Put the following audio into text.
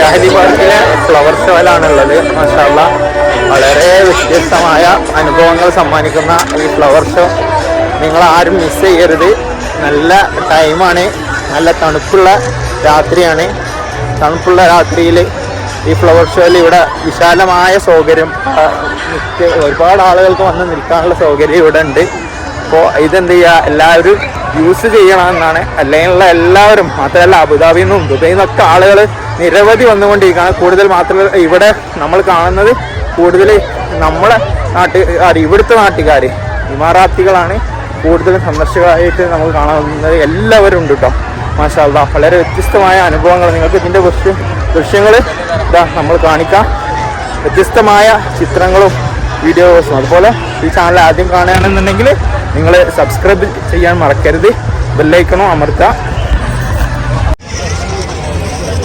ഷാഹിദി പാർക്കിലെ ഫ്ലവർ ഷോയിലാണുള്ളത്. മാഷാ അല്ലാഹ് വളരെ വ്യത്യസ്തമായ അനുഭവങ്ങൾ സമ്മാനിക്കുന്ന ഈ ഫ്ലവർ ഷോ നിങ്ങൾ ആരും മിസ് ചെയ്യരുത്. നല്ല ടൈമാണ്, നല്ല തണുപ്പുള്ള രാത്രിയാണ്. തണുപ്പുള്ള രാത്രിയിൽ ഈ ഫ്ലവർ ഷോയിൽ ഇവിടെ വിശാലമായ സൗകര്യം, ഒരുപാട് ആളുകൾക്ക് വന്ന് നിൽക്കാനുള്ള സൗകര്യം ഇവിടെ ഉണ്ട്. അപ്പോൾ ഇതെന്ത് ചെയ്യുക, എല്ലാവരും യൂസ് ചെയ്യണമെന്നാണ്. അല്ലെങ്കിൽ എല്ലാവരും, മാത്രമല്ല അബുദാബിയിൽ നിന്നും ദുബൈയിൽ നിന്നൊക്കെ ആളുകൾ നിരവധി വന്നുകൊണ്ടിരിക്കുകയാണ്. കൂടുതൽ മാത്രമല്ല ഇവിടെ നമ്മൾ കാണുന്നത് കൂടുതൽ നമ്മളെ നാട്ടുകാർ, ഇവിടുത്തെ നാട്ടുകാർ ഇമാറാത്തികളാണ് കൂടുതലും സന്ദർശകരായിട്ട് നമ്മൾ കാണുന്നത്. എല്ലാവരും ഉണ്ട് കേട്ടോ. മാഷാ അല്ലാഹ് വളരെ വ്യത്യസ്തമായ അനുഭവങ്ങൾ നിങ്ങൾക്ക് ഇതിൻ്റെ ദൃശ്യങ്ങൾ ഇതാ നമ്മൾ കാണിക്കാം. വ്യത്യസ്തമായ ചിത്രങ്ങളും വീഡിയോസും. അതുപോലെ ഈ ചാനൽ ആദ്യം കാണുകയാണെന്നുണ്ടെങ്കിൽ നിങ്ങൾ സബ്സ്ക്രൈബ് ചെയ്യാൻ മറക്കരുത്, ബെല്ലൈക്കണോ അമർത്തുക.